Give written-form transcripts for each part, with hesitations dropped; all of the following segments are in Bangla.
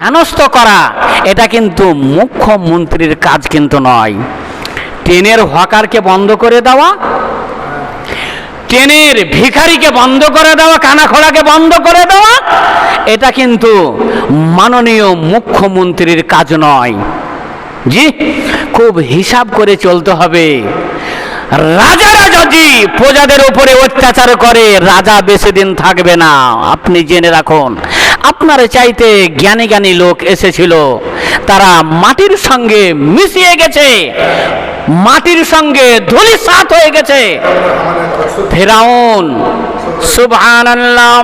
হেনস্থ করা এটা কিন্তু মুখ্যমন্ত্রীর কাজ কিন্তু নয়। ট্রেনের হকারকে বন্ধ করে দেওয়া, ট্রেনের ভিখারিকে বন্ধ করে দেওয়া, কানাখোড়াকে বন্ধ করে দেওয়া, এটা কিন্তু মাননীয় মুখ্যমন্ত্রীর কাজ নয়। জি, খুব হিসাব করে চলতে হবে। রাজারা যদি প্রজাদের উপরে অত্যাচার করে, রাজা বেশি দিন থাকবে না। আপনি জেনে রাখুন, আপনার চাইতে জ্ঞানী জ্ঞানী লোক এসেছিল, তারা মাটির সঙ্গে মিশিয়ে গেছে, মাটির সঙ্গে ধূলিসাৎ হয়ে গেছে। ফিরআউন সুবহানাল্লাহ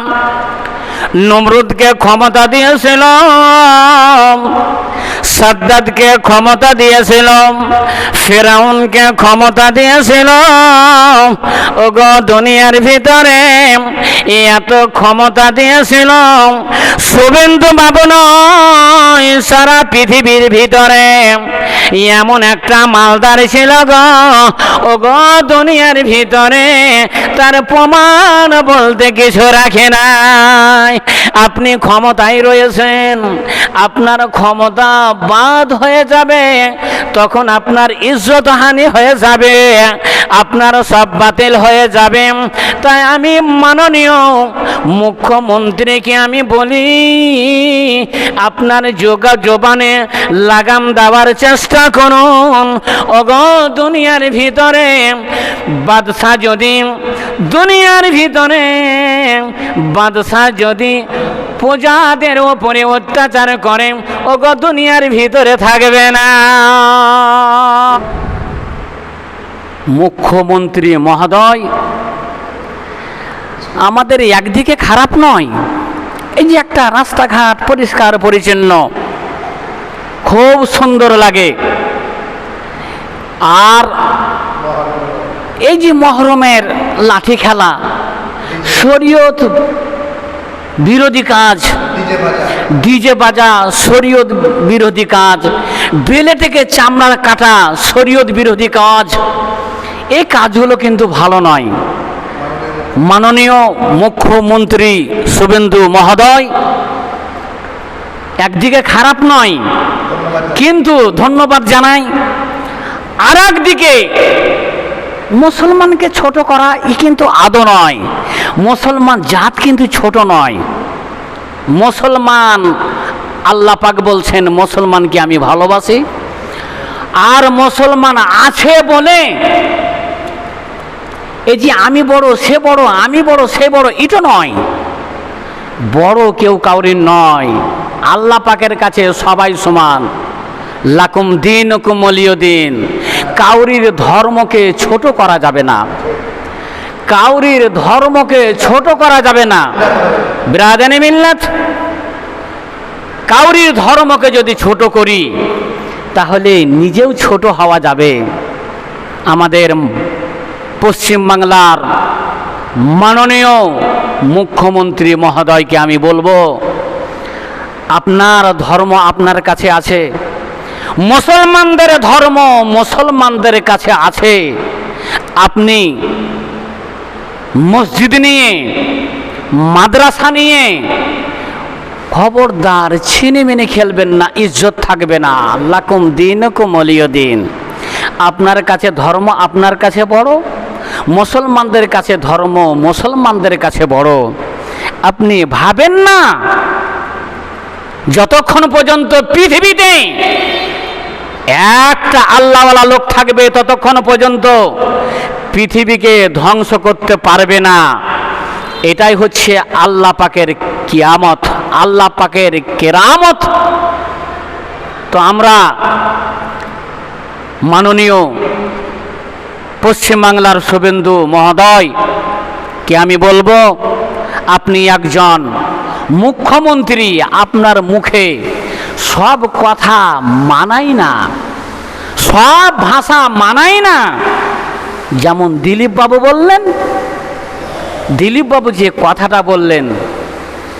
নমরুদকে ক্ষমতা দিয়েছিল, সাদ্দাতকে ক্ষমতা দিয়েছিল, ফিরআউনকে ক্ষমতা দিয়েছিল। ওগো দুনিয়ার ভিতরে এত ক্ষমতা দিয়েছিল, শুভেন্দু বাবু নয়, সারা পৃথিবীর ভিতরে এমন একটা মালদার ছিল গো, ওগো দুনিয়ার ভিতরে তার প্রমাণ বলতে কিছু রাখে নাই। আপনি ক্ষমতায় রয়েছেন, আপনার ক্ষমতা বাদ হয়ে যাবে, তখন আপনার ইজ্জত হানি হয়ে যাবে, আপনার সব বাতিল হয়ে যাবে। তাই আমি মাননীয় মুখ্যমন্ত্রীকে আমি বলি, আপনার জবানে লাগাম দেওয়ার চেষ্টা করুন। ওগো দুনিয়ার ভিতরে বাদশা যদি, দুনিয়ার ভিতরে বাদশা যদি প্রজাদের ওপরে অত্যাচার করে, ওগো দুনিয়ার ভিতরে থাকবে না। মুখ্যমন্ত্রী মহোদয়, আমাদের একদিকে খারাপ নয়, এই যে একটা রাস্তাঘাট পরিষ্কার পরিচ্ছন্ন, খুব সুন্দর লাগে। আর এই যে মহরমের লাঠি খেলা, শরীয়ত বিরোধী কাজ, ডিজে বাজা শরীয়ত বিরোধী কাজ, বেলে থেকে চামড়া কাটা শরীয়ত বিরোধী কাজ, এই কাজগুলো কিন্তু ভালো নয়। মাননীয় মুখ্যমন্ত্রী শুভেন্দু মহোদয়, একদিকে খারাপ নয়, কিন্তু ধন্যবাদ জানাই। আর একদিকে মুসলমানকে ছোট করা ই কিন্তু আদৌ নয়। মুসলমান জাত কিন্তু ছোট নয়। মুসলমান, আল্লাহ পাক বলছেন মুসলমানকে আমি ভালোবাসি। আর মুসলমান আছে বলে এই যে আমি বড় সে বড়, আমি বড় সে বড়, এটা নয়। বড় কেউ কাউরির নয়, আল্লাহ পাকের কাছে সবাই সমান। লাকুম দীনুকুম ওয়ালিয় দীন। কাউরির ধর্মকে ছোট করা যাবে না, কাউরির ধর্মকে ছোট করা যাবে না। বিরাদানি মিল্লাত, কাউরির ধর্মকে যদি ছোট করি তাহলে নিজেও ছোট হওয়া যাবে। আমাদের পশ্চিমবাংলার মাননীয় মুখ্যমন্ত্রী মহোদয়কে আমি বলবো, আপনার ধর্ম আপনার কাছে আছে, মুসলমানদের ধর্ম মুসলমানদের কাছে আছে। আপনি মসজিদ নিয়ে, মাদ্রাসা নিয়ে খবরদার ছিনিমিনি খেলবেন না, ইজ্জত থাকবে না। লাকুম দীনুকুম ওয়ালিয় দীন। আপনার কাছে ধর্ম আপনার কাছে বড়, মুসলমানদের কাছে ধর্ম মুসলমানদের কাছে বড়। আপনি ভাবেন না যতক্ষণ পর্যন্ত পৃথিবীতে একটা আল্লাহওয়ালা লোক থাকবে ততক্ষণ পর্যন্ত পৃথিবীকে ধ্বংস করতে পারবে না। এটাই হচ্ছে আল্লাহ পাকের কিয়ামত, আল্লাহ পাকের কেরামত। তো আমরা মাননীয় পশ্চিমবাংলার শুভেন্দু মহোদয় কে আমি বলবো, আপনি একজন মুখ্যমন্ত্রী, আপনার মুখে সব কথা মানায় না, সব ভাষা মানায় না। যেমন দিলীপ বাবু বললেন, দিলীপ বাবু যে কথাটা বললেন,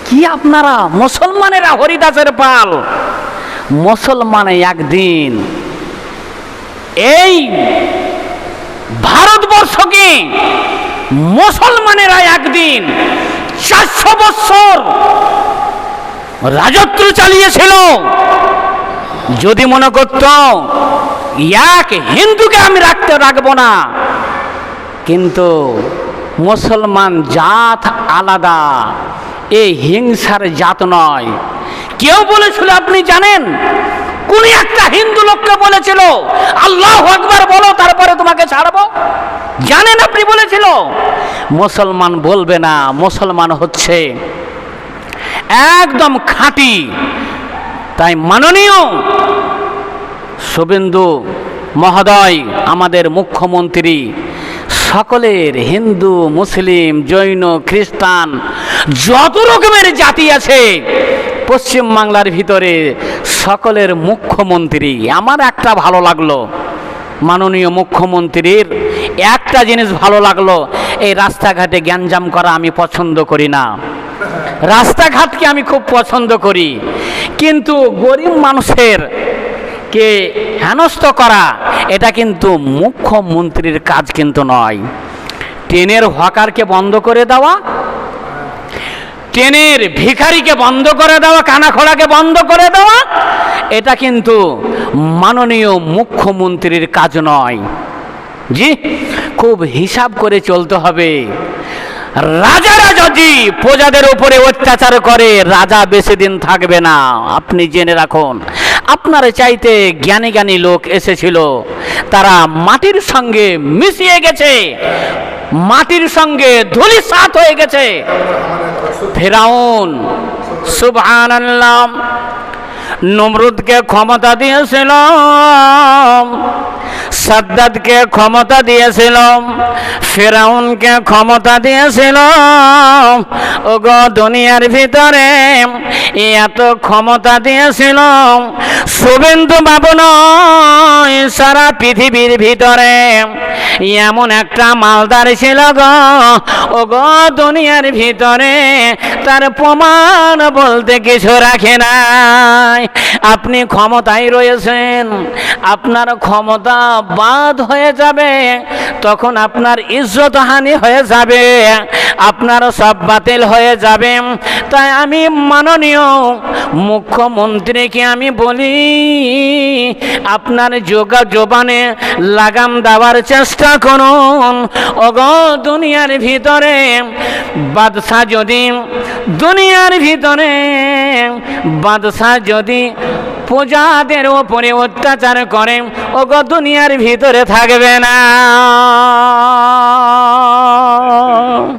কি আপনারা মুসলমানেরা হরিদাসের পাল, মুসলমানে একদিন এই ভারতবর্ষকে মুসলমানেরা একদিন 400 বছর রাজত্ব চালিয়েছিল। যদি মনে করত এক হিন্দুকে আমি রাখবো না, কিন্তু মুসলমান জাত আলাদা, এই হিংসার জাত নয়। কেউ বলেছিল আপনি জানেন? কোন একটা হিন্দু লোককে বলেছিল আল্লাহু আকবার বলো তারপরে তোমাকে ছাড়বো? জানেন আপনি বলেছিল? মুসলমান বলবে না, মুসলমান হচ্ছে একদম খাঁটি। তাই মাননীয় শুভেন্দু মহোদয়, আমাদের মুখ্যমন্ত্রী, সকলের হিন্দু, মুসলিম, জৈন, খ্রিস্টান যত রকমের জাতি আছে পশ্চিমবাংলার ভিতরে সকলের মুখ্যমন্ত্রী। আমার একটা ভালো লাগলো, মাননীয় মুখ্যমন্ত্রীর একটা জিনিস ভালো লাগলো, এই রাস্তাঘাটে গ্যাঞ্জাম করা আমি পছন্দ করি না। রাস্তাঘাটকে আমি খুব পছন্দ করি, কিন্তু গরিব মানুষের কে হেনস্থ করা এটা কিন্তু মুখ্যমন্ত্রীর কাজ কিন্তু নয়। ট্রেনের হকারকে বন্ধ করে দেওয়া, ট্রেনের ভিখারিকে বন্ধ করে দেওয়া, কানাখোড়াকে বন্ধ করে দেওয়া, এটা কিন্তু মাননীয় মুখ্যমন্ত্রীর কাজ নয়। জি, খুব হিসাব করে চলতে হবে। রাজারা যদি প্রজাদের উপরে অত্যাচার করে, রাজা বেশি দিন থাকবে না। আপনি জেনে রাখুন, আপনার চাইতে জ্ঞানী জ্ঞানী লোক এসেছিল, তারা মাটির সঙ্গে মিশিয়ে গেছে, মাটির সঙ্গে ধূলিসাৎ হয়ে গেছে। ফিরাউন সুবহানাল্লাহ নমরুদকে ক্ষমতা দিয়েছিল, সাদ্দাতকে ক্ষমতা দিয়েছিল, ফিরাউনকে ক্ষমতা দিয়েছিল। ওগো দুনিয়ার ভিতরে এত ক্ষমতা দিয়েছিল, শুভেন্দু বাবু নয়, সারা পৃথিবীর ভিতরে এমন একটা মালদার ছিল গো, ওগো দুনিয়ার ভিতরে তার প্রমাণ বলতে কিছু রাখে নাই। আপনি ক্ষমতায় রয়েছেন, আপনার ক্ষমতা বাদ হয়ে যাবে, তখন আপনার ইজ্জত হানি হয়ে যাবে, আপনার সব বাতিল হয়ে যাবে। তাই আমি মাননীয় মুখ্যমন্ত্রীকে আমি বলি, আপনার জবানে লাগাম দেওয়ার চেষ্টা করুন। ওগো দুনিয়ার ভিতরে বাদশা যদি, দুনিয়ার ভিতরে বাদশা যদি প্রজাদের ওপরে অত্যাচার করে, ওগো দুনিয়ার ভিতরে থাকবে না।